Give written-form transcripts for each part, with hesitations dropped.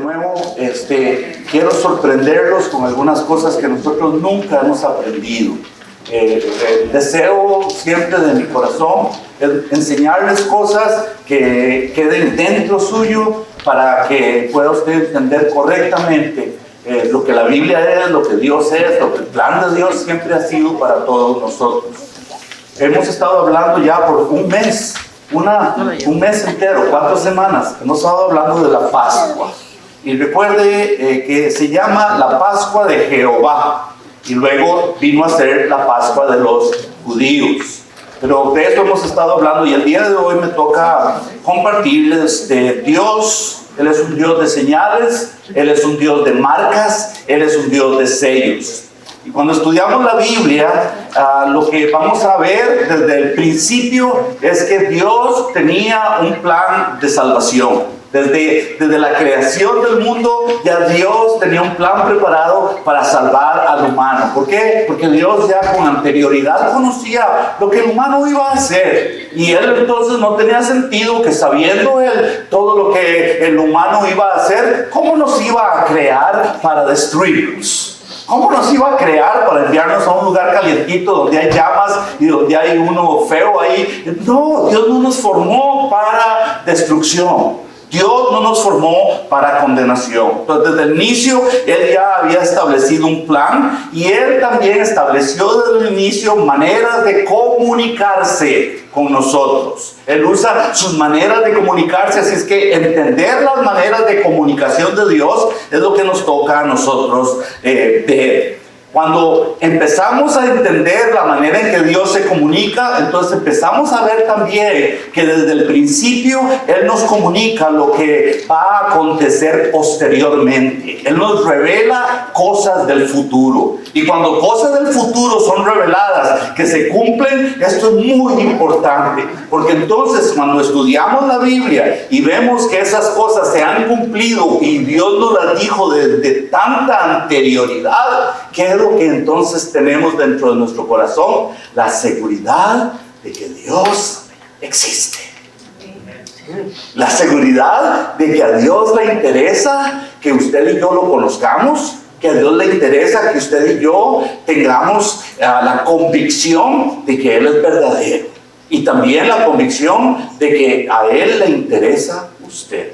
nuevo, quiero sorprenderlos con algunas cosas que nosotros nunca hemos aprendido. El deseo siempre de mi corazón es enseñarles cosas que queden dentro suyo para que pueda usted entender correctamente lo que la Biblia es, lo que Dios es, lo que el plan de Dios siempre ha sido para todos nosotros. Hemos estado hablando ya por un mes, un mes entero, 4 semanas, hemos estado hablando de la Pascua. Y recuerde que se llama la Pascua de Jehová. Y luego vino a ser la Pascua de los judíos. Pero de esto hemos estado hablando y el día de hoy me toca compartirles de Dios. Él es un Dios de señales, Él es un Dios de marcas, Él es un Dios de sellos. Y cuando estudiamos la Biblia, lo que vamos a ver desde el principio es que Dios tenía un plan de salvación. Desde la creación del mundo, ya Dios tenía un plan preparado para salvar al humano. ¿Por qué? Porque Dios ya con anterioridad conocía lo que el humano iba a hacer. Y Él entonces no tenía sentido que, sabiendo Él todo lo que el humano iba a hacer, ¿cómo nos iba a crear para destruirnos? ¿Cómo nos iba a crear para enviarnos a un lugar calientito donde hay llamas y donde hay uno feo ahí? No, Dios no nos formó para destrucción. Dios no nos formó para condenación. Entonces, desde el inicio, Él ya había establecido un plan y Él también estableció desde el inicio maneras de comunicarse con nosotros. Él usa sus maneras de comunicarse, así es que entender las maneras de comunicación de Dios es lo que nos toca a nosotros ver. Cuando empezamos a entender la manera en que Dios se comunica, entonces empezamos a ver también que desde el principio Él nos comunica lo que va a acontecer posteriormente. Él nos revela cosas del futuro. Y cuando cosas del futuro son reveladas, que se cumplen, esto es muy importante. Porque entonces cuando estudiamos la Biblia y vemos que esas cosas se han cumplido y Dios nos las dijo desde tanta anterioridad, ¿qué es lo que entonces tenemos dentro de nuestro corazón? La seguridad de que Dios existe. La seguridad de que a Dios le interesa que usted y yo lo conozcamos, que a Dios le interesa que usted y yo tengamos la convicción de que Él es verdadero. Y también la convicción de que a Él le interesa usted.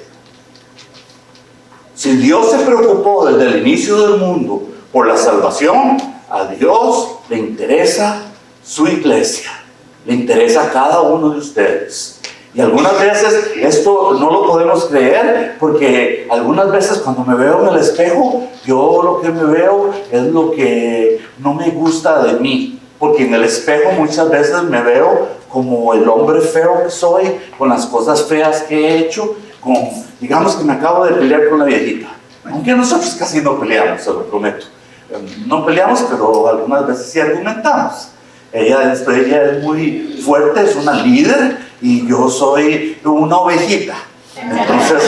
Si Dios se preocupó desde el inicio del mundo por la salvación, a Dios le interesa su iglesia, le interesa a cada uno de ustedes. Y algunas veces esto no lo podemos creer, porque algunas veces cuando me veo en el espejo, yo lo que me veo es lo que no me gusta de mí. Porque en el espejo muchas veces me veo como el hombre feo que soy, con las cosas feas que he hecho, digamos que me acabo de pelear con la viejita. Aunque nosotros casi no peleamos, se lo prometo. No peleamos, pero algunas veces sí argumentamos. Ella es muy fuerte, es una líder, y yo soy una ovejita. Entonces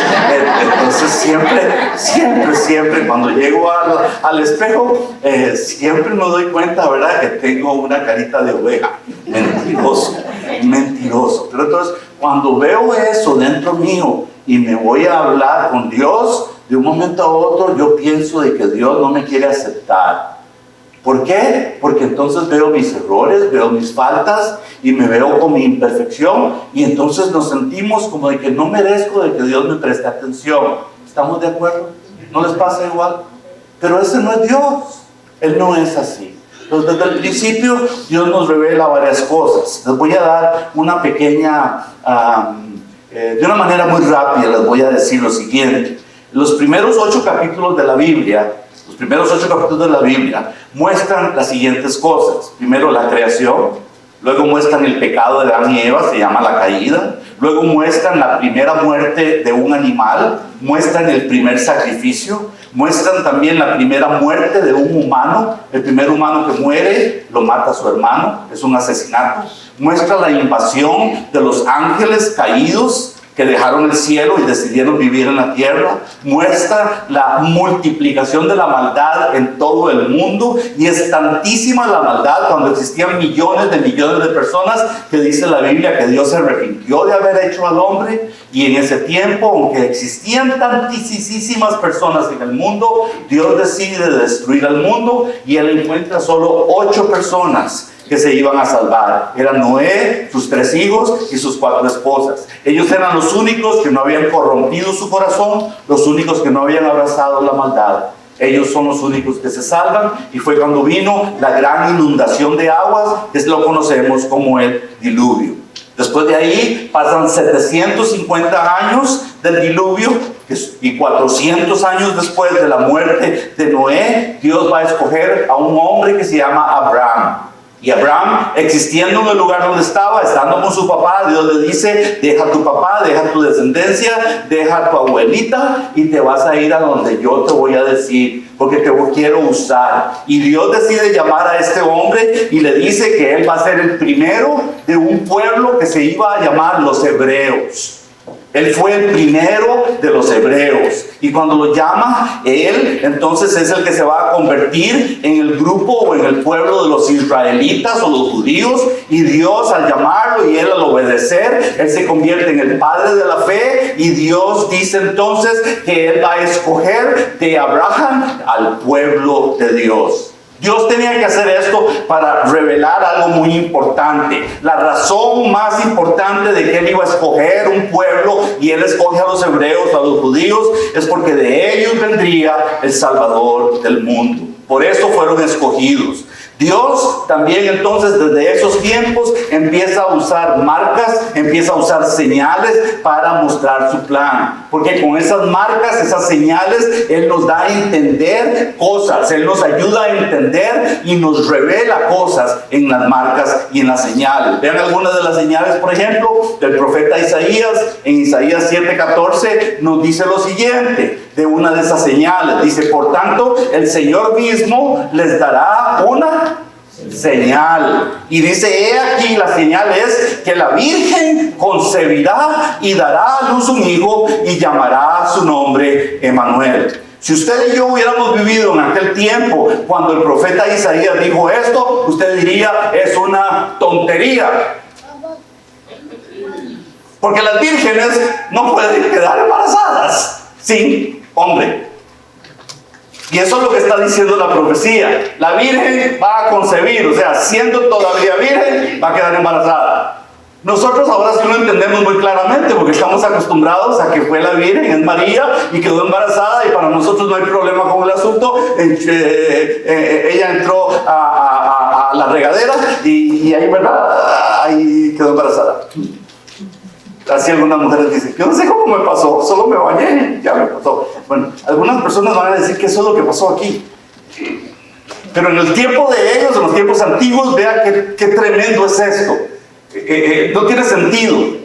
siempre cuando llego al espejo, siempre me doy cuenta, ¿verdad?, que tengo una carita de oveja. Mentiroso. Pero entonces, cuando veo eso dentro mío y me voy a hablar con Dios, de un momento a otro yo pienso de que Dios no me quiere aceptar. ¿Por qué? Porque entonces veo mis errores, veo mis faltas y me veo con mi imperfección, y entonces nos sentimos como de que no merezco de que Dios me preste atención. ¿Estamos de acuerdo? ¿No les pasa igual? Pero ese no es Dios. Él no es así. Entonces, desde el principio Dios nos revela varias cosas. Les voy a dar una pequeña, de una manera muy rápida les voy a decir lo siguiente. Los primeros 8 capítulos de la Biblia, muestran las siguientes cosas. Primero, la creación. Luego muestran el pecado de Adán y Eva, se llama la caída. Luego muestran la primera muerte de un animal. Muestran el primer sacrificio. Muestran también la primera muerte de un humano. El primer humano que muere lo mata a su hermano. Es un asesinato. Muestra la invasión de los ángeles caídos que dejaron el cielo y decidieron vivir en la tierra. Muestra la multiplicación de la maldad en todo el mundo, y es tantísima la maldad cuando existían millones de personas, que dice la Biblia que Dios se arrepintió de haber hecho al hombre. Y en ese tiempo, aunque existían tantísimas personas en el mundo, Dios decide destruir al mundo, y Él encuentra solo 8 personas que se iban a salvar. Eran Noé, sus 3 hijos y sus 4 esposas. Ellos eran los únicos que no habían corrompido su corazón, los únicos que no habían abrazado la maldad. Ellos son los únicos que se salvan, y fue cuando vino la gran inundación de aguas, que lo conocemos como el diluvio. Después de ahí pasan 750 años del diluvio, y 400 años después de la muerte de Noé, Dios va a escoger a un hombre que se llama Abraham. Y Abraham, existiendo en el lugar donde estaba, estando con su papá, Dios le dice: deja a tu papá, deja tu descendencia, deja a tu abuelita, y te vas a ir a donde yo te voy a decir, porque te quiero usar. Y Dios decide llamar a este hombre y le dice que él va a ser el primero de un pueblo que se iba a llamar los hebreos. Él fue el primero de los hebreos, y cuando lo llama, él entonces es el que se va a convertir en el grupo o en el pueblo de los israelitas o los judíos. Y Dios, al llamarlo y él al obedecer, él se convierte en el padre de la fe. Y Dios dice entonces que él va a escoger de Abraham al pueblo de Dios. Dios tenía que hacer esto para revelar algo muy importante. La razón más importante de que Él iba a escoger un pueblo, y Él escoge a los hebreos, a los judíos, es porque de ellos vendría el Salvador del mundo. Por eso fueron escogidos. Dios también entonces desde esos tiempos empieza a usar marcas, empieza a usar señales para mostrar su plan. Porque con esas marcas, esas señales, Él nos da a entender cosas, Él nos ayuda a entender y nos revela cosas en las marcas y en las señales. Vean algunas de las señales, por ejemplo, del profeta Isaías. En Isaías 7:14 nos dice lo siguiente de una de esas señales. Dice: por tanto, el Señor mismo les dará una señal. Y dice: he aquí, la señal es que la Virgen concebirá y dará a luz un hijo, y llamará su nombre Emmanuel. Si usted y yo hubiéramos vivido en aquel tiempo cuando el profeta Isaías dijo esto, usted diría: es una tontería, porque las vírgenes no pueden quedar embarazadas sin hombre. Y eso es lo que está diciendo la profecía. La virgen va a concebir, o sea, siendo todavía virgen, va a quedar embarazada. Nosotros ahora sí lo entendemos muy claramente, porque estamos acostumbrados a que fue la Virgen, es María, y quedó embarazada, y para nosotros no hay problema con el asunto. Ella entró a la regadera y ahí, ¿verdad? Ahí quedó embarazada. Así algunas mujeres dicen: yo no sé cómo me pasó, solo me bañé, ya me pasó. Bueno, algunas personas van a decir que eso es lo que pasó aquí. Pero en el tiempo de ellos, en los tiempos antiguos, vea qué tremendo es esto. No tiene sentido.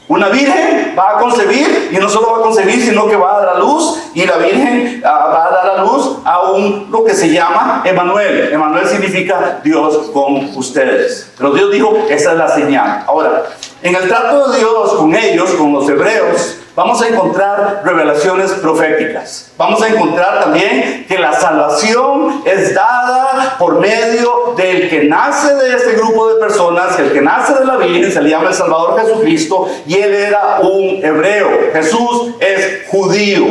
Una virgen va a concebir, y no solo va a concebir, sino que va a dar a luz, y la virgen va a dar a luz a lo que se llama Emmanuel. Emmanuel significa Dios con ustedes. Pero Dios dijo: esa es la señal. Ahora, en el trato de Dios con ellos, con los hebreos, vamos a encontrar revelaciones proféticas. Vamos a encontrar también que la salvación es dada por medio del que nace de este grupo de personas, que el que nace de la Virgen se le llama el Salvador Jesucristo, y él era un hebreo. Jesús es judío,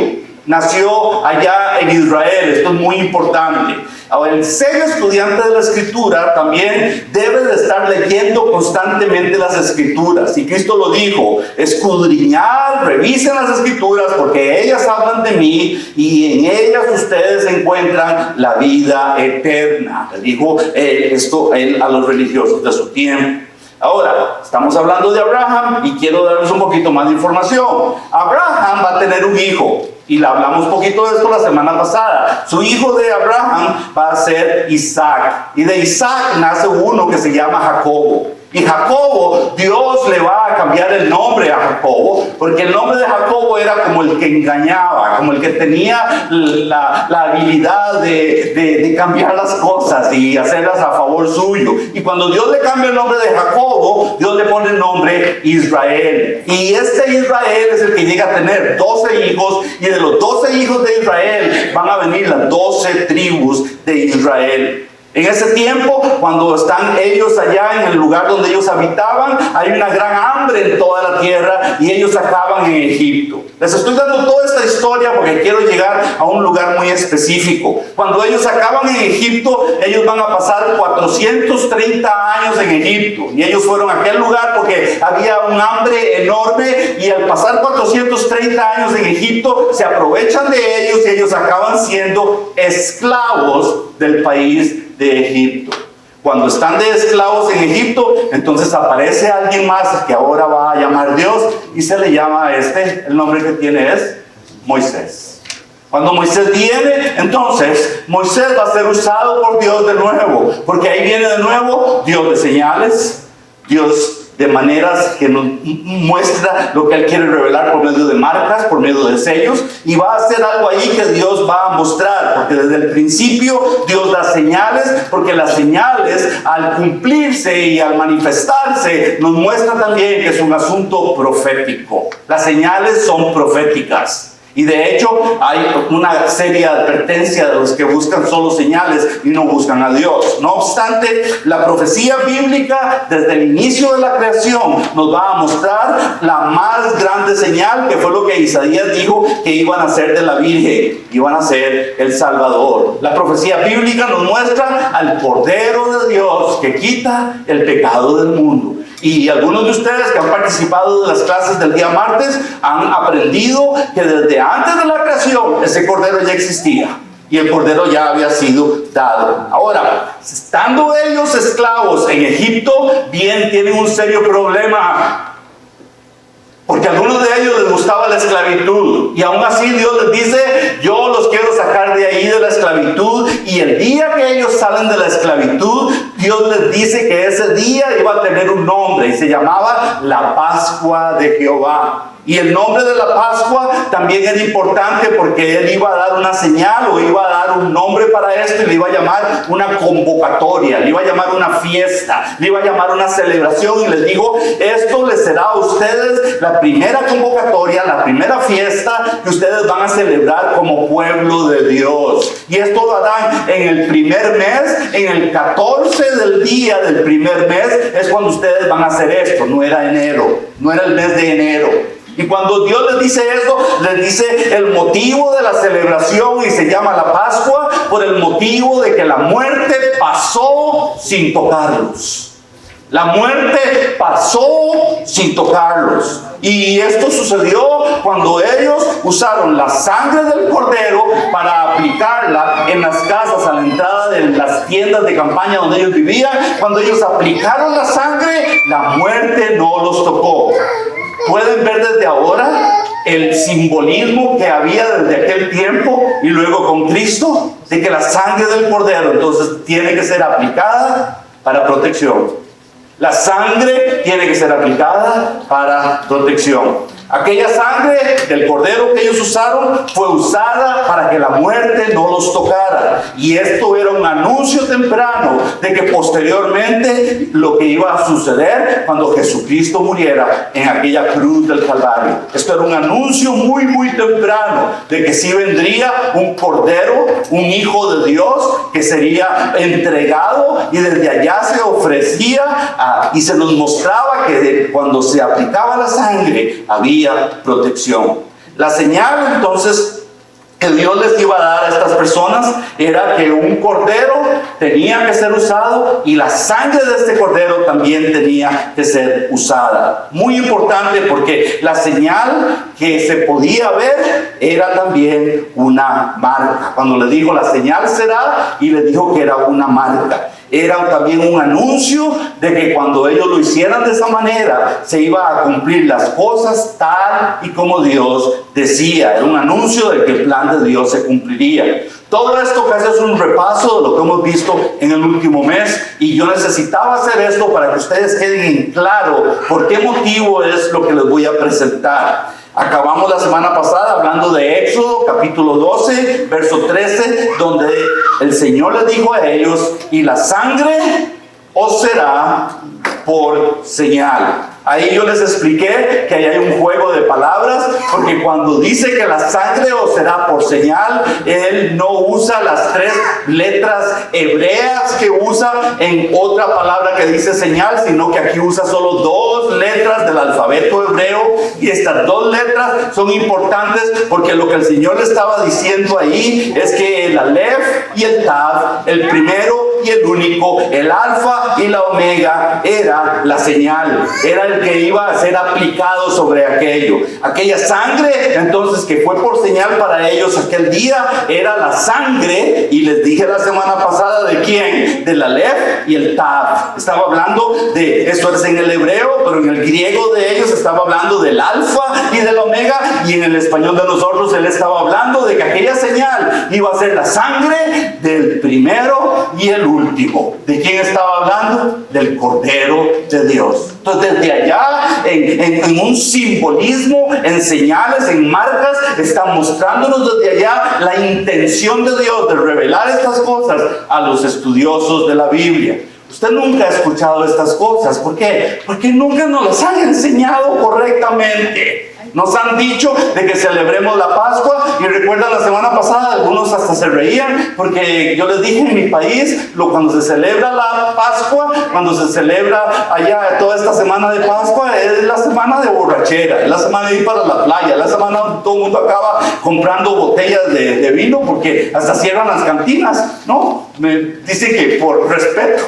nació allá en Israel. Esto es muy importante. Ahora, el serio estudiante de la Escritura también debe de estar leyendo constantemente las Escrituras. Y Cristo lo dijo: escudriñad, revisen las Escrituras, porque ellas hablan de mí, y en ellas ustedes encuentran la vida eterna. Le dijo esto él a los religiosos de su tiempo. Ahora, estamos hablando de Abraham, y quiero darles un poquito más de información. Abraham va a tener un hijo, y le hablamos un poquito de esto la semana pasada. Su hijo de Abraham va a ser Isaac, y de Isaac nace uno que se llama Jacobo. Y Jacobo, Dios le va a cambiar el nombre a Jacobo, porque el nombre de Jacobo era como el que engañaba, como el que tenía la habilidad de cambiar las cosas y hacerlas a favor suyo. Y cuando Dios le cambia el nombre de Jacobo, Dios le pone el nombre Israel. Y este Israel es el que llega a tener 12 hijos, y de los 12 hijos de Israel van a venir las 12 tribus de Israel. En ese tiempo, cuando están ellos allá en el lugar donde ellos habitaban, hay una gran hambre en toda la tierra y ellos acaban en Egipto. Les estoy dando toda esta historia porque quiero llegar a un lugar muy específico. Cuando ellos acaban en Egipto, ellos van a pasar 430 años en Egipto. Y ellos fueron a aquel lugar porque había un hambre enorme, y al pasar 430 años en Egipto, se aprovechan de ellos y ellos acaban siendo esclavos del país de Egipto. Cuando están de esclavos en Egipto, entonces aparece alguien más que ahora va a llamar Dios, y se le llama a el nombre que tiene es Moisés. Cuando Moisés viene, entonces Moisés va a ser usado por Dios de nuevo, porque ahí viene de nuevo Dios de señales, Dios de maneras que nos muestra lo que Él quiere revelar por medio de marcas, por medio de sellos, y va a hacer algo ahí que Dios va a mostrar, porque desde el principio Dios da señales, porque las señales al cumplirse y al manifestarse nos muestra también que es un asunto profético. Las señales son proféticas. Y de hecho hay una seria advertencia de los que buscan solo señales y no buscan a Dios. No obstante, la profecía bíblica desde el inicio de la creación nos va a mostrar la más grande señal, que fue lo que Isaías dijo que iban a ser de la Virgen, iban a ser el Salvador. La profecía bíblica nos muestra al Cordero de Dios que quita el pecado del mundo. Y algunos de ustedes que han participado de las clases del día martes han aprendido que desde antes de la creación ese Cordero ya existía y el Cordero ya había sido dado. Ahora, estando ellos esclavos en Egipto, bien tienen un serio problema, porque a algunos de ellos les gustaba la esclavitud, y aún así Dios les dice: yo los quiero sacar de ahí, de la esclavitud. Y el día que ellos salen de la esclavitud, Dios les dice que ese día iba a tener un nombre, y se llamaba la Pascua de Jehová. Y el nombre de la Pascua también era importante, porque Él iba a dar una señal, o iba a dar un nombre para esto, y le iba a llamar una convocatoria, le iba a llamar una fiesta, le iba a llamar una celebración, y les dijo: esto les será a ustedes la primera convocatoria, la primera fiesta que ustedes van a celebrar como pueblo de Dios. Y esto lo harán en el primer mes, en el 14 del día del primer mes, es cuando ustedes van a hacer esto. No era enero, no era el mes de enero. Y cuando Dios les dice esto, les dice el motivo de la celebración, y se llama la Pascua por el motivo de que la muerte pasó sin tocarlos. La muerte pasó sin tocarlos. Y esto sucedió cuando ellos usaron la sangre del Cordero para aplicarla en las casas a la entrada de las tiendas de campaña donde ellos vivían. Cuando ellos aplicaron la sangre, la muerte no los tocó. Pueden ver desde ahora el simbolismo que había desde aquel tiempo y luego con Cristo, de que la sangre del Cordero entonces tiene que ser aplicada para protección. La sangre tiene que ser aplicada para protección. Aquella sangre del Cordero que ellos usaron fue usada para que la muerte no los tocara. Y esto era un anuncio temprano de que posteriormente lo que iba a suceder cuando Jesucristo muriera en aquella cruz del Calvario. Esto era un anuncio muy, muy temprano de que sí vendría un Cordero, un Hijo de Dios, que sería entregado, y desde allá se ofrecía y se nos mostraba que cuando se aplicaba la sangre había protección. La señal entonces que Dios les iba a dar a estas personas era que un cordero tenía que ser usado, y la sangre de este cordero también tenía que ser usada. Muy importante, porque la señal que se podía ver era también una marca. Cuando le dijo la señal será, y le dijo que era una marca, era también un anuncio de que cuando ellos lo hicieran de esa manera se iba a cumplir las cosas tal y como Dios decía, era un anuncio de que el plan de Dios se cumpliría. Todo esto casi es un repaso de lo que hemos visto en el último mes, y yo necesitaba hacer esto para que ustedes queden en claro por qué motivo es lo que les voy a presentar. Acabamos la semana pasada hablando de Éxodo, capítulo 12, verso 13, donde el Señor les dijo a ellos: y la sangre os será por señal. Ahí yo les expliqué que ahí hay un juego de palabras, porque cuando dice que la sangre os será por señal, él no usa las 3 letras hebreas que usa en otra palabra que dice señal, sino que aquí usa solo 2 letras del alfabeto hebreo, y estas 2 letras son importantes porque lo que el Señor le estaba diciendo ahí es que el Aleph y el Tav, el primero y el único, el alfa y la omega, era la señal, era el que iba a ser aplicado sobre aquello. Aquella sangre, entonces, que fue por señal para ellos aquel día, era la sangre, y les dije la semana pasada de quién, del Aleph y el Tav. Estaba hablando de, eso es en el hebreo, pero en el griego de ellos estaba hablando del alfa y del omega, y en el español de nosotros él estaba hablando de que aquella señal iba a ser la sangre del primero y el último. ¿De quién estaba hablando? Del Cordero de Dios. Entonces, desde allá, en un simbolismo, en señales, en marcas, está mostrándonos desde allá la intención de Dios de revelar estas cosas a los estudiosos de la Biblia. Usted nunca ha escuchado estas cosas. ¿Por qué? Porque nunca nos las han enseñado correctamente. Nos han dicho de que celebremos la Pascua, y recuerdan la semana pasada, algunos hasta se reían, porque yo les dije, en mi país, cuando se celebra la Pascua, cuando se celebra allá toda esta semana de Pascua, es la semana de borrachera, es la semana de ir para la playa, es la semana donde todo el mundo acaba comprando botellas de vino, porque hasta cierran las cantinas, ¿no? Me dicen que por respeto,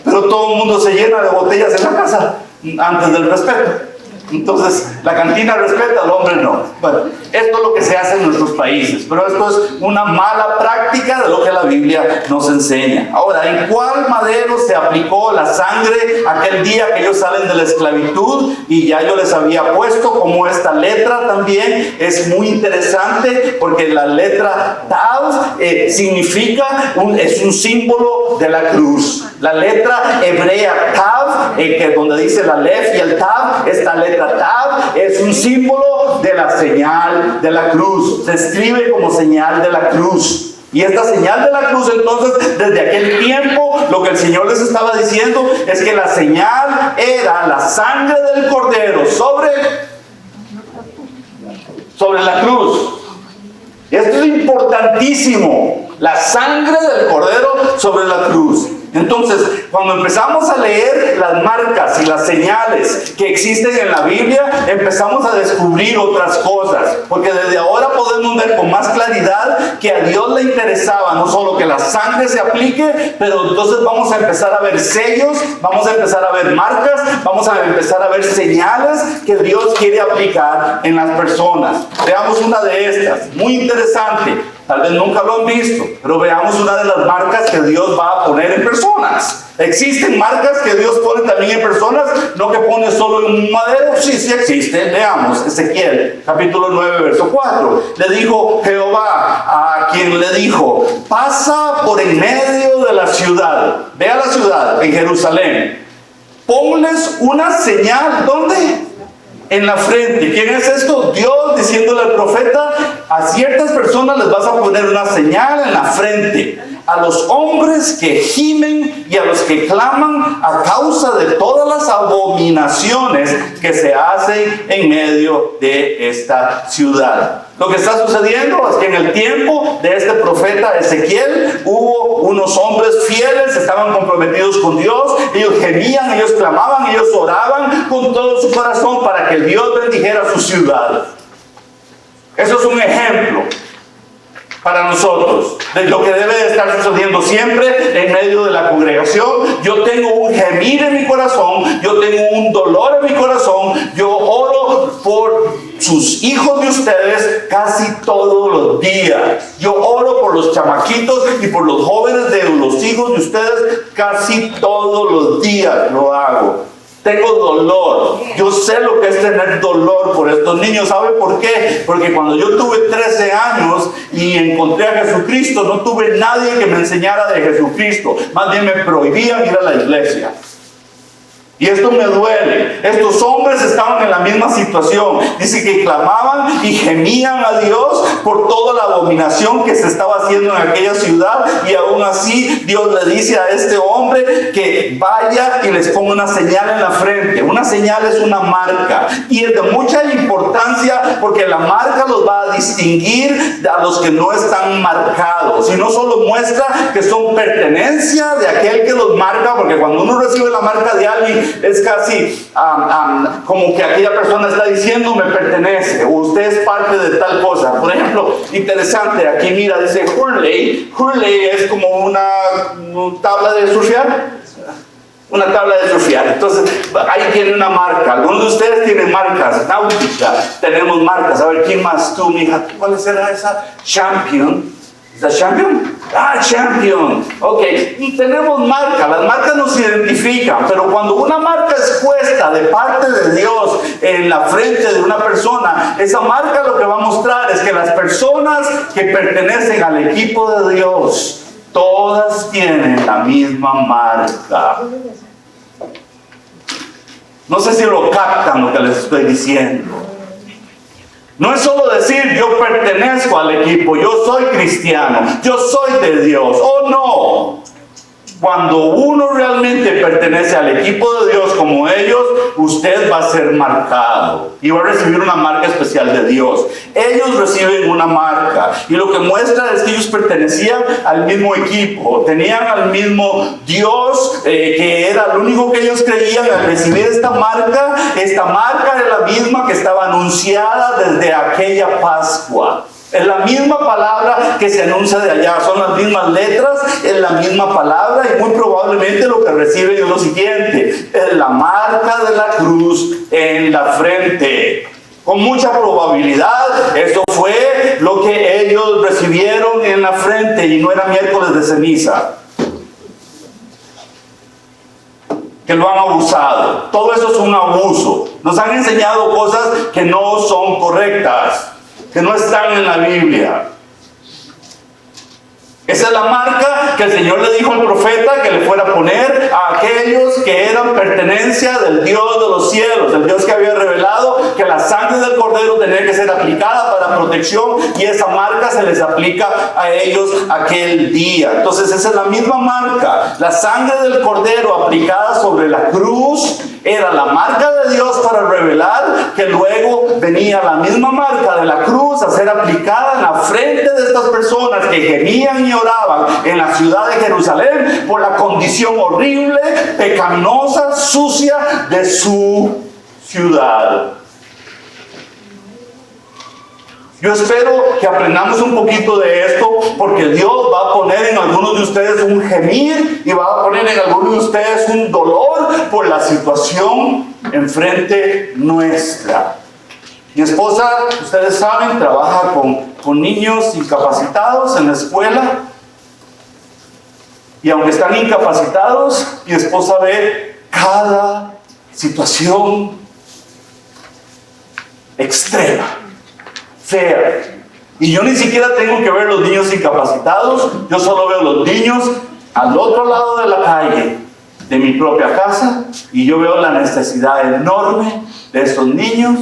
pero todo el mundo se llena de botellas en la casa antes del respeto. Entonces, la cantina respeta, al hombre no. Bueno, esto es lo que se hace en nuestros países, pero esto es una mala práctica de lo que la Biblia nos enseña. Ahora, ¿en cuál madero se aplicó la sangre aquel día que ellos salen de la esclavitud? Y ya yo les había puesto como esta letra también es muy interesante, porque la letra Tav significa, es un símbolo de la cruz. La letra hebrea Tav, que donde dice el Aleph y el Tav, esta letra Tav es un símbolo de la señal de la cruz. Se escribe como señal de la cruz. Y esta señal de la cruz, entonces, desde aquel tiempo, lo que el Señor les estaba diciendo es que la señal era la sangre del Cordero sobre la cruz. Esto es importantísimo. La sangre del Cordero sobre la cruz. Entonces, cuando empezamos a leer las marcas y las señales que existen en la Biblia, empezamos a descubrir otras cosas. Porque desde ahora podemos ver con más claridad que a Dios le interesaba no solo que la sangre se aplique, pero entonces vamos a empezar a ver sellos, vamos a empezar a ver marcas, vamos a empezar a ver señales que Dios quiere aplicar en las personas. Veamos una de estas, muy interesante. Tal vez nunca lo han visto, pero veamos una de las marcas que Dios va a poner en personas. ¿Existen marcas que Dios pone también en personas? No que pone solo en un madero. Sí, sí existe. Veamos, Ezequiel, capítulo 9, verso 4. Le dijo Jehová a quien le dijo: pasa por en medio de la ciudad. Ve a la ciudad, en Jerusalén. Ponles una señal. ¿Dónde? En la frente. ¿Quién es esto? Dios diciéndole al profeta: a ciertas personas les vas a poner una señal en la frente. A los hombres que gimen y a los que claman a causa de todas las abominaciones que se hacen en medio de esta ciudad. Lo que está sucediendo es que en el tiempo de este profeta Ezequiel hubo unos hombres fieles, estaban comprometidos con Dios, ellos gemían, ellos clamaban, ellos oraban con todo su corazón para que Dios bendijera su ciudad. Eso es un ejemplo para nosotros de lo que debe de estar sucediendo siempre en medio de la congregación. Yo tengo un gemir en mi corazón, yo tengo un dolor en mi corazón, yo oro por sus hijos de ustedes casi todos los días. Yo oro por los chamaquitos y por los jóvenes de los hijos de ustedes casi todos los días lo hago. Tengo dolor. Yo sé lo que es tener dolor por estos niños. ¿Sabe por qué? Porque cuando yo tuve 13 años y encontré a Jesucristo, no tuve nadie que me enseñara de Jesucristo. Más bien me prohibían ir a la iglesia. Y esto me duele. Estos hombres estaban en la misma situación. Dice que clamaban y gemían a Dios por toda la abominación que se estaba haciendo en aquella ciudad. Y aún así Dios le dice a este hombre que vaya y les ponga una señal en la frente. Una señal es una marca. Y es de mucha importancia porque la marca los va a distinguir a los que no están marcados. Y no solo muestra que son pertenencia de aquel que los marca, porque cuando uno recibe la marca de alguien, es casi como que aquella persona está diciendo me pertenece, o usted es parte de tal cosa. Por ejemplo, interesante, aquí mira, dice Hurley. Hurley es como una tabla de surfear. Una tabla de surfear. Entonces, ahí tiene una marca. Algunos de ustedes tienen marcas. Náutica, tenemos marcas. A ver, ¿quién más? Tú, mija, ¿cuál será esa? Champion. ¿Es la Champion? Ah, Champion. Ok, y tenemos marcas. Las marcas nos identifican, pero cuando una marca es puesta de parte de Dios en la frente de una persona, esa marca lo que va a mostrar es que las personas que pertenecen al equipo de Dios, todas tienen la misma marca. No sé si lo captan lo que les estoy diciendo. No es solo decir yo pertenezco al equipo, yo soy cristiano, yo soy de Dios. Oh no. Cuando uno realmente pertenece al equipo de Dios como ellos, usted va a ser marcado y va a recibir una marca especial de Dios. Ellos reciben una marca y lo que muestra es que ellos pertenecían al mismo equipo, tenían al mismo Dios, que era lo único que ellos creían. Al recibir esta marca era la misma que estaba anunciada desde aquella Pascua. Es la misma palabra que se anuncia de allá, son las mismas letras, es la misma palabra, y muy probablemente lo que reciben es lo siguiente: es la marca de la cruz en la frente. Con mucha probabilidad, eso fue lo que ellos recibieron en la frente, y no era miércoles de ceniza, que lo han abusado. Todo eso es un abuso. Nos han enseñado cosas que no son correctas, que no están en la Biblia. Esa es la marca que el Señor le dijo al profeta que le fuera a poner a aquellos que eran pertenencia del Dios de los cielos, el Dios que había revelado que la sangre del Cordero tenía que ser aplicada para protección, y esa marca se les aplica a ellos aquel día. Entonces esa es la misma marca. La sangre del Cordero aplicada sobre la cruz era la marca de Dios para revelar que luego venía la misma marca de la cruz a ser aplicada en la frente de estas personas que gemían y oraban en la ciudad de Jerusalén por la condición horrible, pecaminosa, sucia de su ciudad. Yo espero que aprendamos un poquito de esto, porque Dios va a poner en algunos de ustedes un gemir y va a poner en algunos de ustedes un dolor por la situación enfrente nuestra. Mi esposa, ustedes saben, trabaja con niños incapacitados en la escuela, y aunque están incapacitados, mi esposa ve cada situación extrema, fea. Y yo ni siquiera tengo que ver los niños incapacitados, yo solo veo los niños al otro lado de la calle de mi propia casa, y yo veo la necesidad enorme de estos niños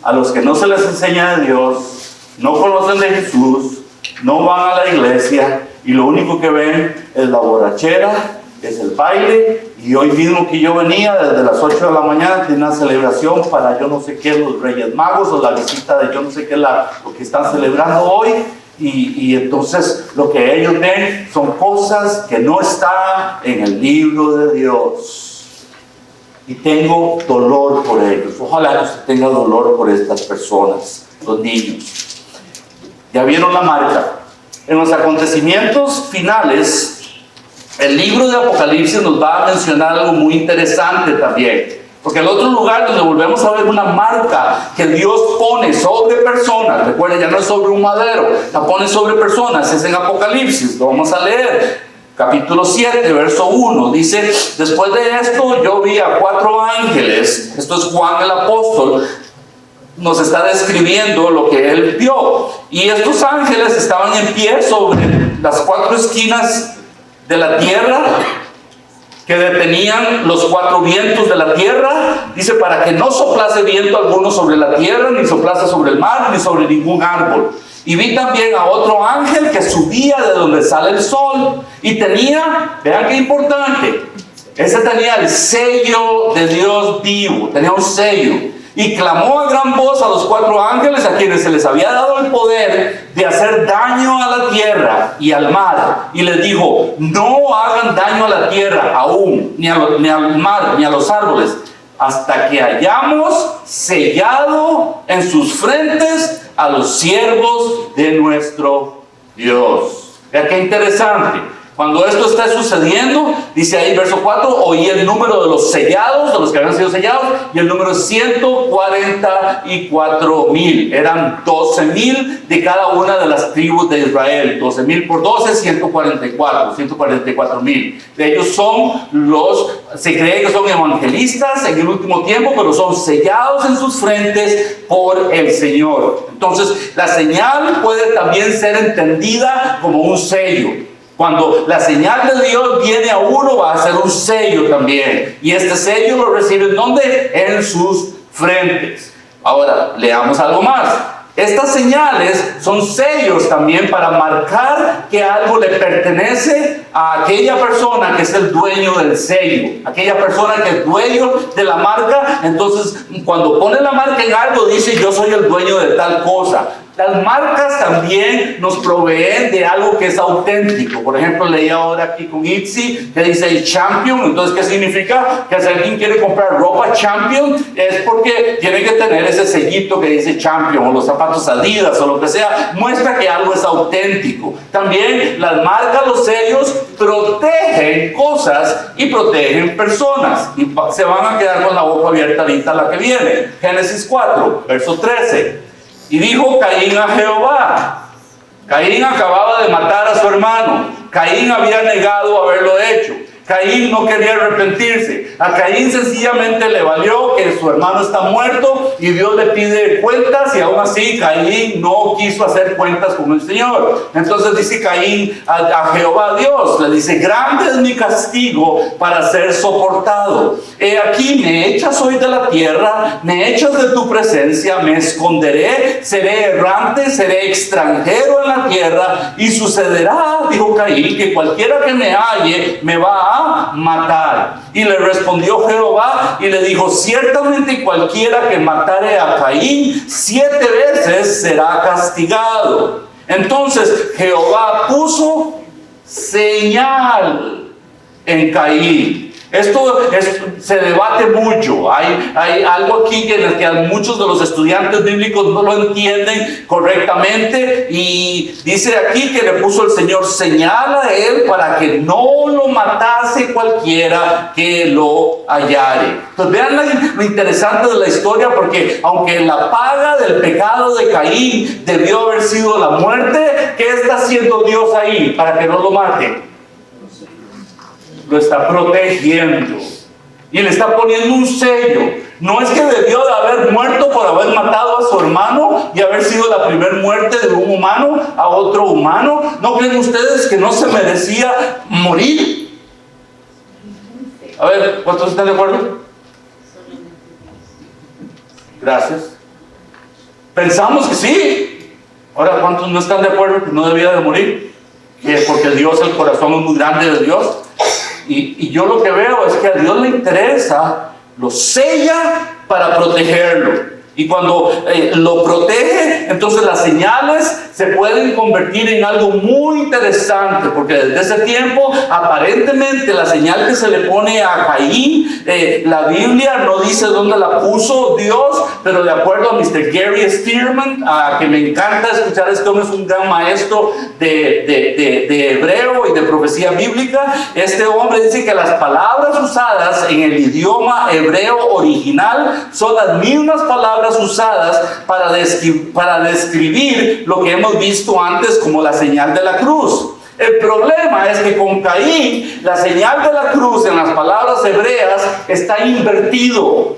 a los que no se les enseña de Dios, no conocen de Jesús, no van a la iglesia, y lo único que ven es la borrachera, es el baile. Y hoy mismo que yo venía desde las 8 de la mañana, tiene una celebración para yo no sé qué, los Reyes Magos, o la visita de yo no sé qué, lo que están celebrando hoy. Y entonces lo que ellos ven son cosas que no están en el libro de Dios. Y tengo dolor por ellos. Ojalá usted tenga dolor por estas personas, los niños. Ya vieron la marca. En los acontecimientos finales, el libro de Apocalipsis nos va a mencionar algo muy interesante también. Porque el otro lugar donde volvemos a ver una marca que Dios pone sobre personas, recuerden, ya no es sobre un madero, la pone sobre personas, es en Apocalipsis, lo vamos a leer. capítulo 7, verso 1, dice: después de esto yo vi a 4 ángeles. Esto es Juan el apóstol, nos está describiendo lo que él vio. Y estos ángeles estaban en pie sobre las 4 esquinas de la tierra, que detenían los 4 vientos de la tierra, dice, para que no soplase viento alguno sobre la tierra, ni soplase sobre el mar, ni sobre ningún árbol. Y vi también a otro ángel que subía de donde sale el sol, y tenía, vean qué importante, ese tenía el sello de Dios vivo, tenía un sello. Y clamó a gran voz a los 4 ángeles, a quienes se les había dado el poder de hacer daño a la tierra y al mar. Y les dijo: no hagan daño a la tierra aún, ni al mar, ni a los árboles, hasta que hayamos sellado en sus frentes a los siervos de nuestro Dios. Vean qué interesante. Cuando esto está sucediendo, dice ahí verso 4, oí el número de los sellados, de los que habían sido sellados, y el número es 144,000. Eran 12,000 de cada una de las tribus de Israel. 12,000 por 12, 144,000. De ellos son se cree que son evangelistas en el último tiempo, pero son sellados en sus frentes por el Señor. Entonces, la señal puede también ser entendida como un sello. Cuando la señal de Dios viene a uno, va a ser un sello también. Y este sello lo reciben, ¿dónde? En sus frentes. Ahora, leamos algo más. Estas señales son sellos también para marcar que algo le pertenece a aquella persona que es el dueño del sello. Aquella persona que es dueño de la marca. Entonces, cuando pone la marca en algo, dice: yo soy el dueño de tal cosa. Las marcas también nos proveen de algo que es auténtico. Por ejemplo, leí ahora aquí con Itzy que dice Champion. Entonces, ¿qué significa? Que si alguien quiere comprar ropa Champion, es porque tiene que tener ese sellito que dice Champion, o los zapatos Adidas, o lo que sea. Muestra que algo es auténtico. También las marcas, los sellos, protegen cosas y protegen personas. Y se van a quedar con la boca abierta ahorita la que viene. Génesis 4, verso 13. Y dijo Caín a Jehová. Caín acababa de matar a su hermano. Caín había negado haberlo hecho. Caín no quería arrepentirse. A Caín sencillamente le valió que su hermano está muerto y Dios le pide cuentas, y aún así Caín no quiso hacer cuentas con el Señor. Entonces dice Caín a Jehová Dios, le dice: grande es mi castigo para ser soportado. He aquí, me echas hoy de la tierra, me echas de tu presencia, me esconderé, seré errante, seré extranjero en la tierra, y sucederá, dijo Caín, que cualquiera que me halle me va a matar. Y le respondió Jehová y le dijo: ciertamente cualquiera que matare a Caín 7 veces será castigado. Entonces Jehová puso señal en Caín. Esto se debate mucho. Hay algo aquí en el que muchos de los estudiantes bíblicos no lo entienden correctamente, y dice aquí que le puso el Señor señal a él para que no lo matase cualquiera que lo hallare. Entonces vean lo interesante de la historia, porque aunque la paga del pecado de Caín debió haber sido la muerte, ¿qué está haciendo Dios ahí para que no lo mate? Lo está protegiendo y le está poniendo un sello. No es que debió de haber muerto por haber matado a su hermano y haber sido la primera muerte de un humano a otro humano. ¿No creen ustedes que no se merecía morir? A ver, ¿cuántos están de acuerdo? Gracias. Pensamos que sí. Ahora, ¿cuántos no están de acuerdo que no debía de morir? Que porque Dios, el corazón es muy grande de Dios. Y yo lo que veo es que a Dios le interesa, lo sella para protegerlo. Y cuando lo protege, entonces las señales se pueden convertir en algo muy interesante, porque desde ese tiempo, aparentemente, la señal que se le pone a Caín, la Biblia no dice dónde la puso Dios, pero de acuerdo a Mr. Gary Stearman, que me encanta escuchar, este hombre es un gran maestro de hebreo y de profecía bíblica. Este hombre dice que las palabras usadas en el idioma hebreo original son las mismas palabras usadas para describir lo que hemos visto antes como la señal de la cruz. El problema es que con Caín, la señal de la cruz en las palabras hebreas está invertido.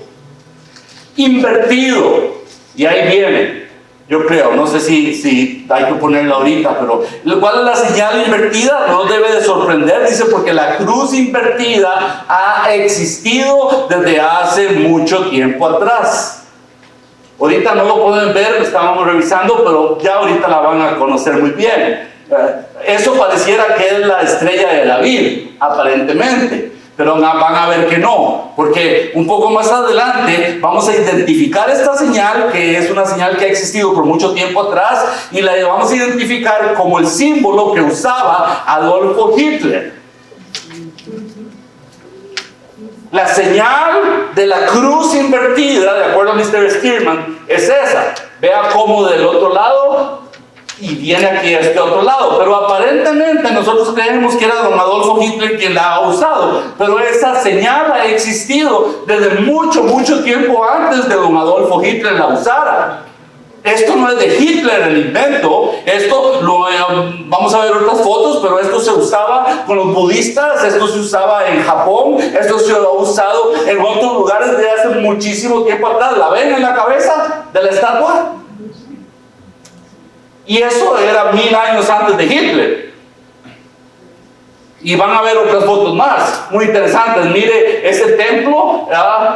Invertido. Y ahí viene, yo creo, no sé si hay que ponerla ahorita, pero ¿cuál es la señal invertida? No debe de sorprender, dice, porque la cruz invertida ha existido desde hace mucho tiempo atrás. Ahorita no lo pueden ver, lo estábamos revisando, pero ya ahorita la van a conocer muy bien. Eso pareciera que es la estrella de David, aparentemente, pero van a ver que no, porque un poco más adelante vamos a identificar esta señal, que es una señal que ha existido por mucho tiempo atrás, y la vamos a identificar como el símbolo que usaba Adolfo Hitler. La señal de la cruz invertida, de acuerdo a Mr. Spearman, es esa. Vea cómo del otro lado y viene aquí a este otro lado. Pero aparentemente nosotros creemos que era don Adolfo Hitler quien la ha usado. Pero esa señal ha existido desde mucho, mucho tiempo antes de don Adolfo Hitler la usara. Esto no es de Hitler el invento, vamos a ver otras fotos, pero esto se usaba con los budistas, esto se usaba en Japón, esto se ha usado en otros lugares de hace muchísimo tiempo atrás. ¿La ven en la cabeza de la estatua? Y eso era 1000 años antes de Hitler. Y van a ver otras fotos más, muy interesantes. Mire ese templo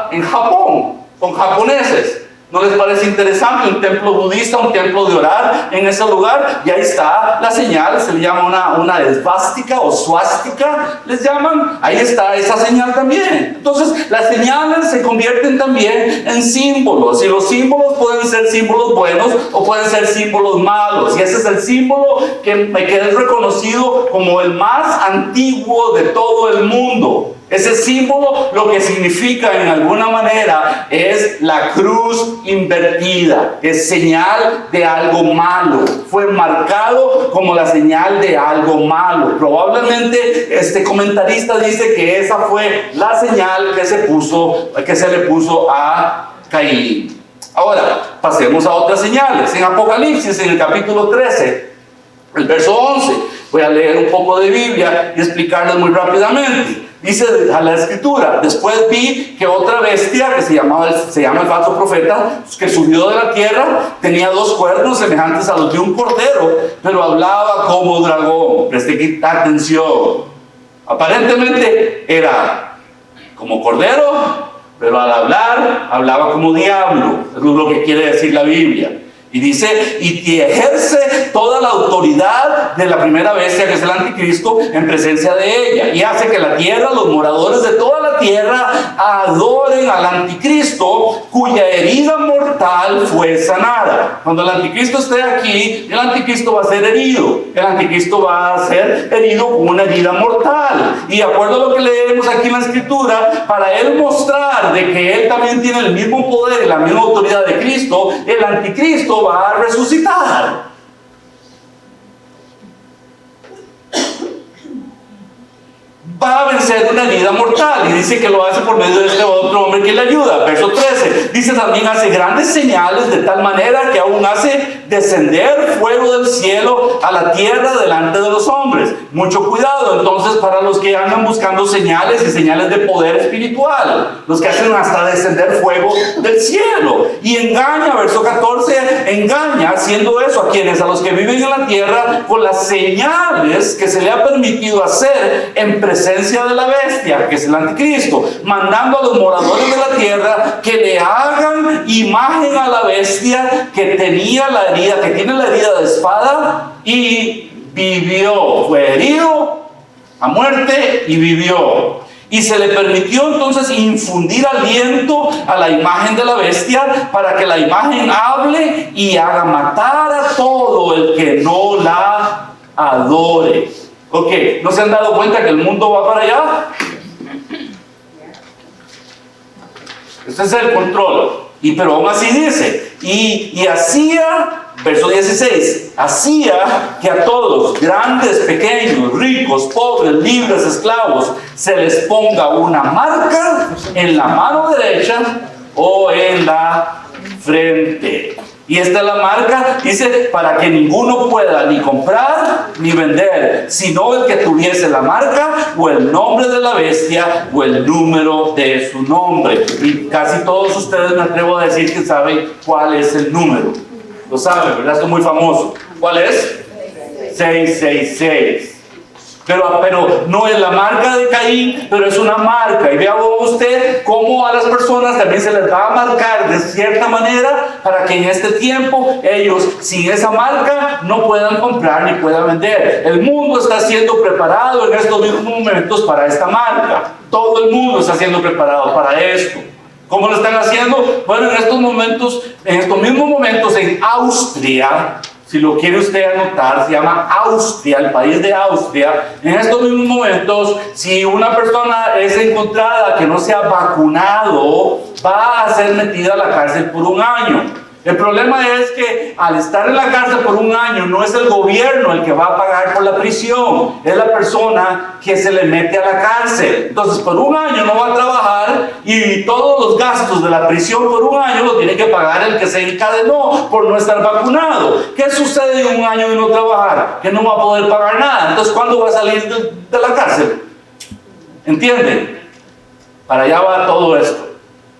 en Japón, con japoneses. ¿No les parece interesante? Un templo budista, un templo de orar en ese lugar, y ahí está la señal, se le llama una esvástica o suástica, les llaman, ahí está esa señal también. Entonces, las señales se convierten también en símbolos, y los símbolos pueden ser símbolos buenos o pueden ser símbolos malos, y ese es el símbolo que es reconocido como el más antiguo de todo el mundo. Ese símbolo lo que significa en alguna manera es la cruz invertida, que es señal de algo malo. Fue marcado como la señal de algo malo. Probablemente este comentarista dice que esa fue la señal que se le puso a Caín. Ahora, pasemos a otras señales. En Apocalipsis, en el capítulo 13, el verso 11, voy a leer un poco de Biblia y explicarles muy rápidamente. Dice a la escritura: después vi que otra bestia que se llama el falso profeta, que subió de la tierra, tenía 2 cuernos semejantes a los de un cordero, pero hablaba como dragón. Preste atención. Aparentemente era como cordero, pero al hablar, hablaba como diablo. Eso es lo que quiere decir la Biblia. Y dice, y ejerce toda la autoridad de la primera bestia, que es el anticristo, en presencia de ella. Y hace que la tierra, los moradores de toda la tierra, adoren al anticristo, cuya herida mortal fue sanada. Cuando el anticristo esté aquí, el anticristo va a ser herido. El anticristo va a ser herido con una herida mortal. Y de acuerdo a lo que leemos aquí en la escritura, para él mostrar de que él también tiene el mismo poder y la misma autoridad de Cristo, el anticristo va a resucitar. Va a vencer una herida mortal, y dice que lo hace por medio de este otro hombre que le ayuda. Verso 13 dice: también hace grandes señales, de tal manera que aún hace descender fuego del cielo a la tierra delante de los hombres. Mucho cuidado entonces para los que andan buscando señales y señales de poder espiritual, los que hacen hasta descender fuego del cielo. Y engaña, verso 14, engaña haciendo eso a quienes, a los que viven en la tierra, con las señales que se le ha permitido hacer en presencia de la bestia, que es el anticristo, mandando a los moradores de la tierra que le hagan imagen a la bestia que tenía la herida, que tiene la herida de espada, y vivió. Fue herido a muerte y vivió. Y se le permitió entonces infundir aliento a la imagen de la bestia, para que la imagen hable y haga matar a todo el que no la adore. Ok, ¿no se han dado cuenta que el mundo va para allá? Este es el control. Pero aún así dice, y hacía, verso 16, hacía que a todos, grandes, pequeños, ricos, pobres, libres, esclavos, se les ponga una marca en la mano derecha o en la frente. Y esta es la marca, dice, para que ninguno pueda ni comprar ni vender, sino el que tuviese la marca o el nombre de la bestia o el número de su nombre. Y casi todos ustedes, me atrevo a decir, que saben cuál es el número. Lo saben, ¿verdad? Esto es muy famoso. ¿Cuál es? 666. Pero no es la marca de Caín, pero es una marca. Y vea usted cómo a las personas también se les va a marcar de cierta manera para que en este tiempo ellos, sin esa marca, no puedan comprar ni puedan vender. El mundo está siendo preparado en estos mismos momentos para esta marca. Todo el mundo está siendo preparado para esto. ¿Cómo lo están haciendo? Bueno, en estos mismos momentos en Austria, si lo quiere usted anotar, se llama Austria, el país de Austria. En estos mismos momentos, si una persona es encontrada que no se ha vacunado, va a ser metida a la cárcel por 1 año. El problema es que al estar en la cárcel por 1 año, no es el gobierno el que va a pagar por la prisión, es la persona que se le mete a la cárcel. Entonces, por 1 año no va a trabajar y todos los gastos de la prisión por 1 año lo tiene que pagar el que se encadenó por no estar vacunado. ¿Qué sucede en 1 año de no trabajar? Que no va a poder pagar nada. Entonces, ¿cuándo va a salir de la cárcel? ¿Entienden? Para allá va todo esto.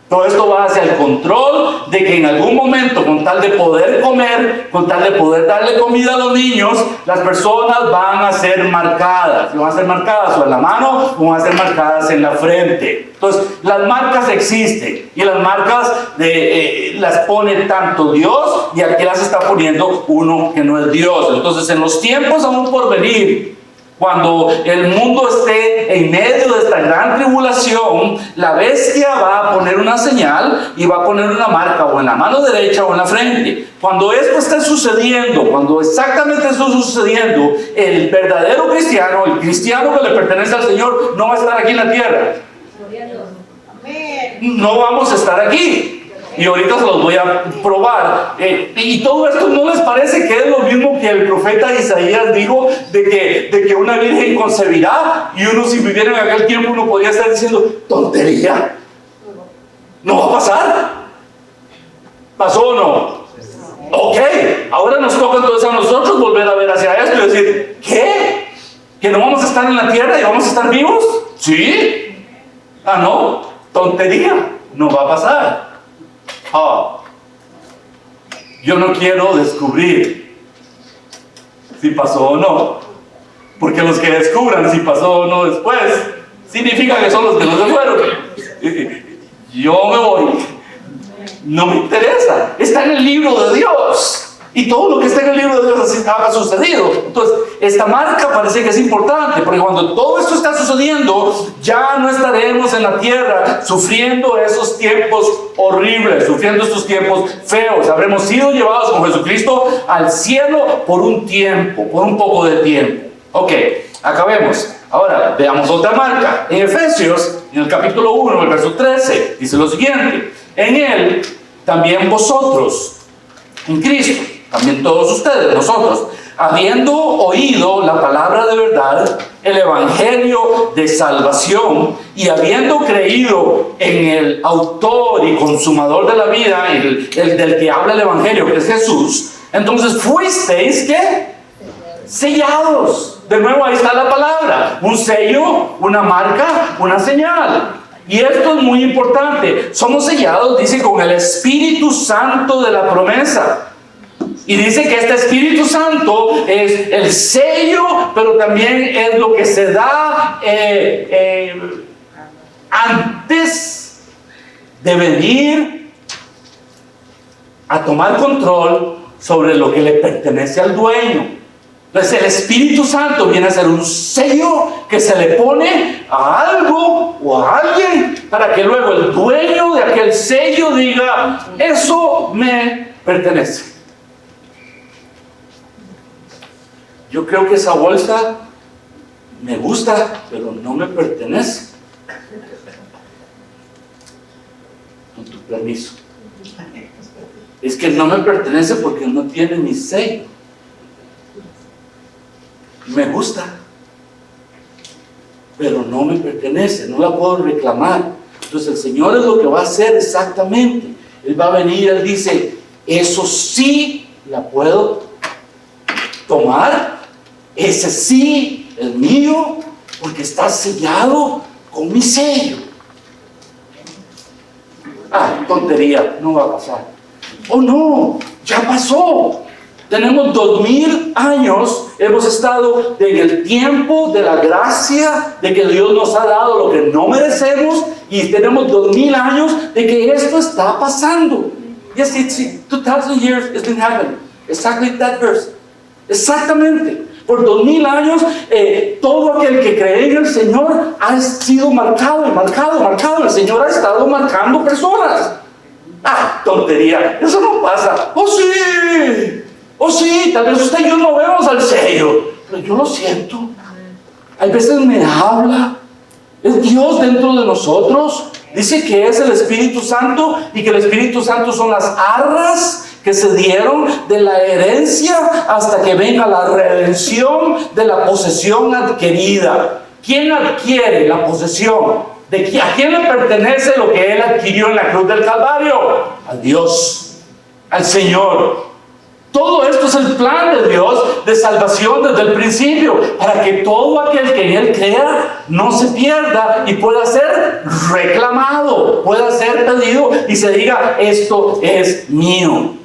Todo esto va hacia el control de que en algún momento, con tal de poder comer, con tal de poder darle comida a los niños, las personas van a ser marcadas. Y van a ser marcadas o en la mano o van a ser marcadas en la frente. Entonces, las marcas existen y las marcas las pone tanto Dios y aquí las está poniendo uno que no es Dios. Entonces, en los tiempos aún por venir, cuando el mundo esté en medio de esta gran tribulación, la bestia va a poner una señal y va a poner una marca o en la mano derecha o en la frente. Cuando esto esté sucediendo, cuando exactamente esto esté sucediendo, el verdadero cristiano, el cristiano que le pertenece al Señor, no va a estar aquí en la tierra. No vamos a estar aquí. Y ahorita se los voy a probar. Y todo esto, ¿no les parece que es lo mismo que el profeta Isaías dijo de que una virgen concebirá? Y uno, si viviera en aquel tiempo, uno podría estar diciendo, tontería, no va a pasar. ¿Pasó o no? Ok, ahora nos toca entonces a nosotros volver a ver hacia esto y decir, ¿qué? ¿Que no vamos a estar en la tierra y vamos a estar vivos? ¿Sí? Ah, no, tontería, no va a pasar. Yo no quiero descubrir si pasó o no, porque los que descubran si pasó o no después, significa que son los que no se fueron. Yo me voy, no me interesa, está en el libro de Dios. Y todo lo que está en el libro de Dios así ha sucedido. Entonces, esta marca parece que es importante, porque cuando todo esto está sucediendo, ya no estaremos en la tierra sufriendo esos tiempos horribles, sufriendo estos tiempos feos. Habremos sido llevados con Jesucristo al cielo por un tiempo, por un poco de tiempo. Ok, acabemos. Ahora, veamos otra marca. En Efesios, en el capítulo 1, el verso 13, dice lo siguiente: en él también vosotros, en Cristo, también todos ustedes, nosotros, habiendo oído la palabra de verdad, el evangelio de salvación, y habiendo creído en el autor y consumador de la vida, el del que habla el evangelio, que es Jesús, entonces fuisteis, ¿qué? Sellados. De nuevo, ahí está la palabra: un sello, una marca, una señal. Y esto es muy importante. Somos sellados, dice, con el Espíritu Santo de la promesa. Y dice que este Espíritu Santo es el sello, pero también es lo que se da antes de venir a tomar control sobre lo que le pertenece al dueño. Entonces el Espíritu Santo viene a ser un sello que se le pone a algo o a alguien para que luego el dueño de aquel sello diga, eso me pertenece. Yo creo que esa bolsa me gusta, pero no me pertenece. Con tu permiso. Es que no me pertenece porque no tiene mi sello. Me gusta, pero no me pertenece, no la puedo reclamar. Entonces el Señor es lo que va a hacer exactamente. Él va a venir, Él dice, eso sí la puedo tomar, ese sí es mío, porque está sellado con mi sello. Tontería, no va a pasar. Oh no, ya pasó. Tenemos 2000 años, hemos estado en el tiempo de la gracia, de que Dios nos ha dado lo que no merecemos, y tenemos 2000 años de que esto está pasando. Yes, it's 2000 years it's been happening. Exactly that verse. Exactamente. Por 2000 años, todo aquel que cree en el Señor ha sido marcado. El Señor ha estado marcando personas. Tontería, eso no pasa. Oh sí, tal vez usted y yo no vemos al sello, pero yo lo siento. Hay veces me habla. Es Dios dentro de nosotros. Dice que es el Espíritu Santo, y que el Espíritu Santo son las arras que se dieron de la herencia hasta que venga la redención de la posesión adquirida. ¿Quién adquiere la posesión? ¿A quién le pertenece lo que Él adquirió en la cruz del Calvario? A Dios, al Señor. Todo esto es el plan de Dios de salvación desde el principio, para que todo aquel que en Él crea no se pierda y pueda ser reclamado, pueda ser pedido y se diga: esto es mío.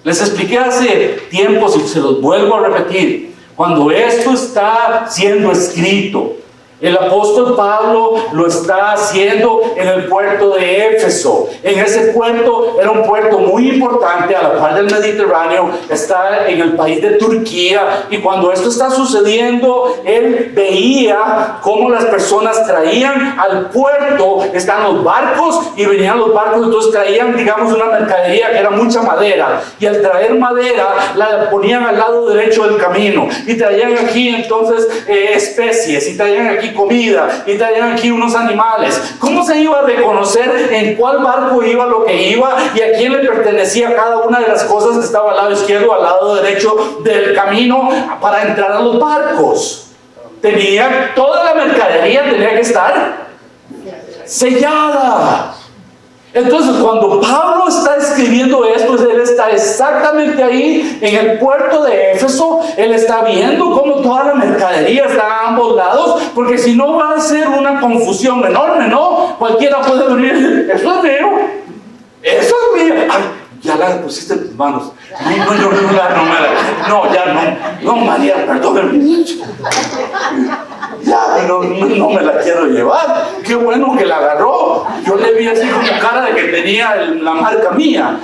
Les expliqué hace tiempos y se los vuelvo a repetir. Cuando esto está siendo escrito, el apóstol Pablo lo está haciendo en el puerto de Éfeso. En ese puerto, era un puerto muy importante a la par del Mediterráneo, está en el país de Turquía, y cuando esto está sucediendo, él veía cómo las personas traían al puerto, están los barcos, y venían los barcos, entonces traían, digamos, una mercadería que era mucha madera, y al traer madera, la ponían al lado derecho del camino, y traían aquí entonces especies, y traían aquí comida, y traían aquí unos animales. ¿Cómo se iba a reconocer en cuál barco iba lo que iba y a quién le pertenecía cada una de las cosas que estaba al lado izquierdo o al lado derecho del camino para entrar a los barcos? Toda la mercadería tenía que estar sellada. Entonces, cuando Pablo está escribiendo esto, él está exactamente ahí en el puerto de Éfeso. Él está viendo cómo toda la mercadería está a ambos lados, porque si no va a ser una confusión enorme, ¿no? Cualquiera puede venir y decir: eso es mío, eso es mío. Ya la pusiste en tus manos. No, María, perdóname. Ya, no me la quiero llevar. Qué bueno que la agarró. Yo le vi así como cara de que tenía la marca mía.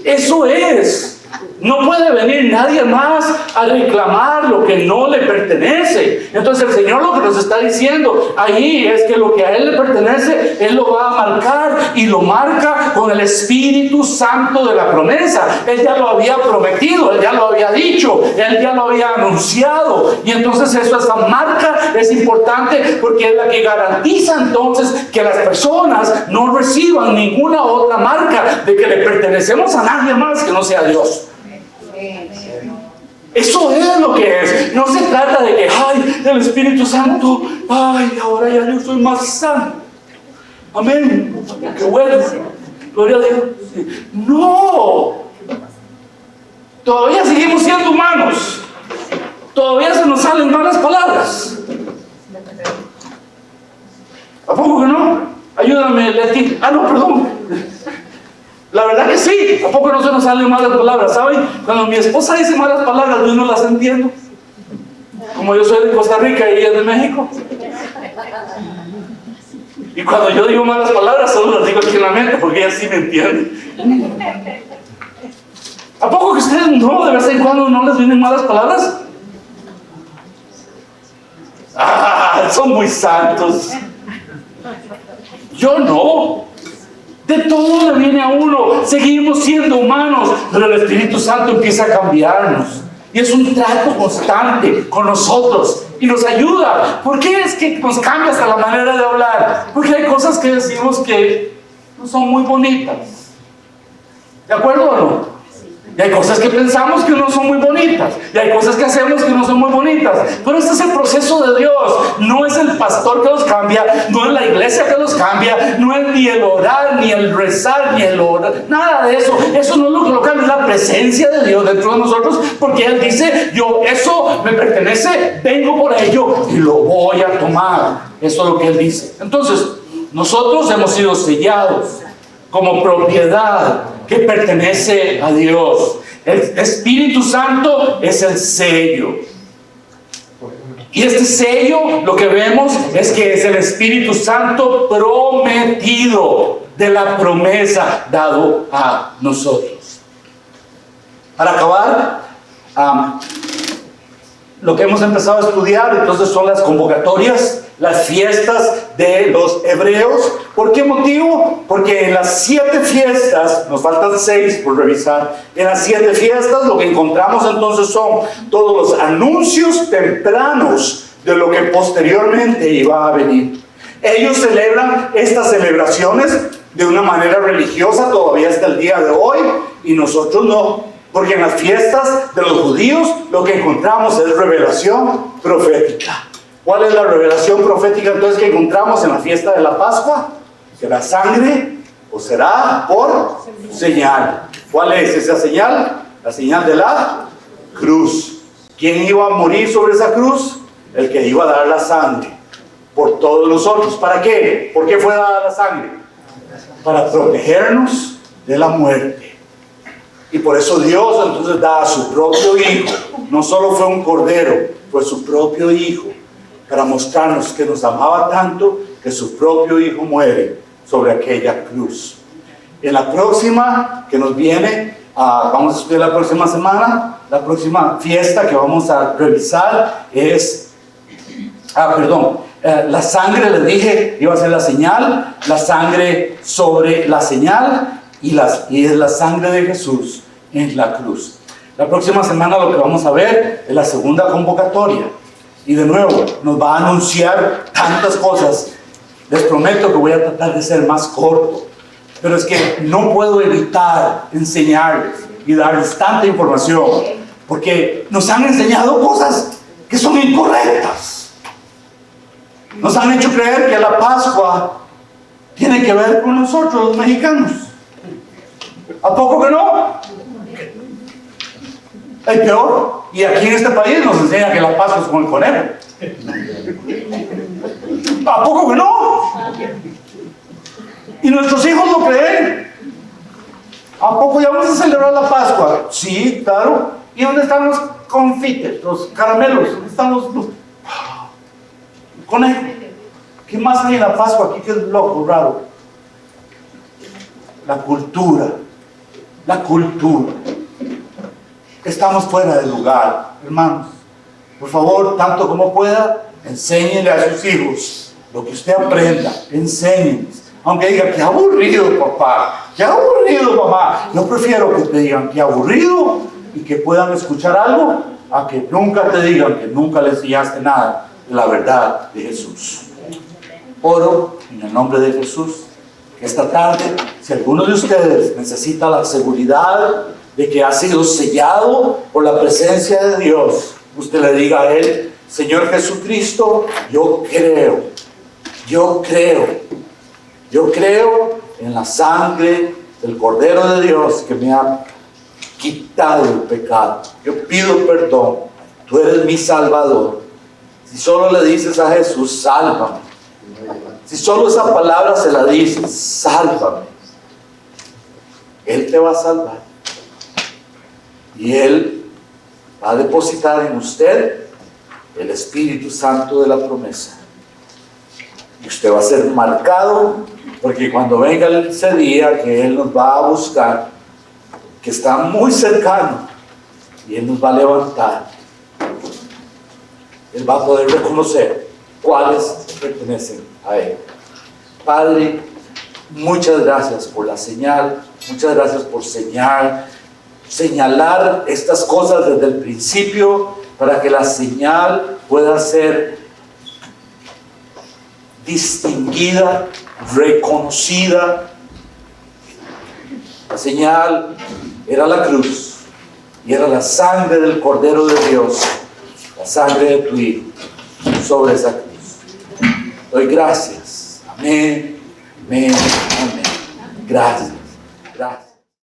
Eso es. No puede venir nadie más a reclamar lo que no le pertenece. Entonces el Señor lo que nos está diciendo ahí es que lo que a Él le pertenece, Él lo va a marcar, y lo marca con el Espíritu Santo de la promesa. Él ya lo había prometido, Él ya lo había dicho, Él ya lo había anunciado. Y entonces esa marca es importante, porque es la que garantiza entonces que las personas no reciban ninguna otra marca de que le pertenecemos a nadie más que no sea Dios. Eso es lo que es. No se trata de que, el Espíritu Santo, ahora ya yo soy más santo. Amén. Qué bueno. Gloria a Dios. No. Todavía seguimos siendo humanos. Todavía se nos salen malas palabras. ¿A poco que no? Ayúdame, Leti. No, perdón. La verdad que sí. ¿A poco no se nos salen malas palabras? ¿Saben? Cuando mi esposa dice malas palabras, yo no las entiendo. Como yo soy de Costa Rica y ella es de México. Y cuando yo digo malas palabras, solo las digo aquí en la mente, porque ella sí me entiende. ¿A poco que ustedes no, de vez en cuando no les vienen malas palabras? Son muy santos. Yo no. De todo le viene a uno. Seguimos siendo humanos, pero el Espíritu Santo empieza a cambiarnos. Y es un trato constante con nosotros. Y nos ayuda. ¿Por qué es que nos cambia hasta la manera de hablar? Porque hay cosas que decimos que no son muy bonitas. ¿De acuerdo o no? Y hay cosas que pensamos que no son muy bonitas. Y hay cosas que hacemos que no son muy bonitas. Pero este es el proceso de Dios. No es el pastor que los cambia. No es la iglesia que los cambia. No es ni el orar, ni el rezar, ni el orar. Nada de eso. Eso no es lo que lo cambia. Es la presencia de Dios dentro de nosotros. Porque Él dice, eso me pertenece. Vengo por ello y lo voy a tomar. Eso es lo que Él dice. Entonces, nosotros hemos sido sellados como propiedad que pertenece a Dios. El Espíritu Santo es el sello. Y este sello, lo que vemos es que es el Espíritu Santo prometido de la promesa dado a nosotros. Para acabar, lo que hemos empezado a estudiar entonces son las convocatorias, las fiestas de los hebreos. ¿Por qué motivo? Porque en las 7 fiestas, nos faltan 6 por revisar, en las 7 fiestas lo que encontramos entonces son todos los anuncios tempranos de lo que posteriormente iba a venir. Ellos celebran estas celebraciones de una manera religiosa todavía hasta el día de hoy, y nosotros no. Porque en las fiestas de los judíos lo que encontramos es revelación profética. ¿Cuál es la revelación profética entonces que encontramos en la fiesta de la Pascua? ¿Será sangre o será por señal? ¿Cuál es esa señal? La señal de la cruz. ¿Quién iba a morir sobre esa cruz? El que iba a dar la sangre por todos nosotros. ¿Para qué? ¿Por qué fue dada la sangre? Para protegernos de la muerte. Y por eso Dios entonces da a su propio Hijo. No solo fue un cordero, fue su propio Hijo, para mostrarnos que nos amaba tanto que su propio Hijo muere sobre aquella cruz. En la próxima que nos viene, vamos a estudiar la próxima semana, la próxima fiesta que vamos a revisar es, la sangre, les dije, iba a ser la señal, la sangre sobre la señal, y es la sangre de Jesús en la cruz. La próxima semana lo que vamos a ver es la segunda convocatoria. Y de nuevo, nos va a anunciar tantas cosas. Les prometo que voy a tratar de ser más corto. Pero es que no puedo evitar enseñarles y darles tanta información. Porque nos han enseñado cosas que son incorrectas. Nos han hecho creer que la Pascua tiene que ver con nosotros, los mexicanos. ¿A poco que no? Es peor. Y aquí en este país nos enseñan que la Pascua es con el conejo. ¿A poco que no? Y nuestros hijos lo creen. ¿A poco ya vamos a celebrar la Pascua? Sí, claro. ¿Y dónde están los confites, los caramelos? ¿Dónde están los conejos? ¿Qué más hay en la Pascua aquí que es loco, raro? La cultura. La cultura. Estamos fuera de lugar, hermanos. Por favor, tanto como pueda, enséñenle a sus hijos lo que usted aprenda. Enséñenles. Aunque digan, qué aburrido, papá, qué aburrido, mamá. Yo prefiero que te digan, qué aburrido, y que puedan escuchar algo, a que nunca te digan que nunca les enseñaste nada de la verdad de Jesús. Oro en el nombre de Jesús que esta tarde, si alguno de ustedes necesita la seguridad de que ha sido sellado por la presencia de Dios, usted le diga a Él, Señor Jesucristo, yo creo en la sangre del Cordero de Dios que me ha quitado el pecado. Yo pido perdón, tú eres mi Salvador. Si solo le dices a Jesús, sálvame. Si solo esa palabra se la dices, sálvame, Él te va a salvar. Y Él va a depositar en usted el Espíritu Santo de la promesa. Y usted va a ser marcado, porque cuando venga ese día que Él nos va a buscar, que está muy cercano, y Él nos va a levantar, Él va a poder reconocer cuáles pertenecen a Él. Padre, muchas gracias por la señal, muchas gracias por señalar estas cosas desde el principio, para que la señal pueda ser distinguida, reconocida. La señal era la cruz, Y era la sangre del Cordero de Dios, la sangre de tu Hijo, sobre esa cruz. Doy gracias. Amén, amén, amén. Gracias, gracias.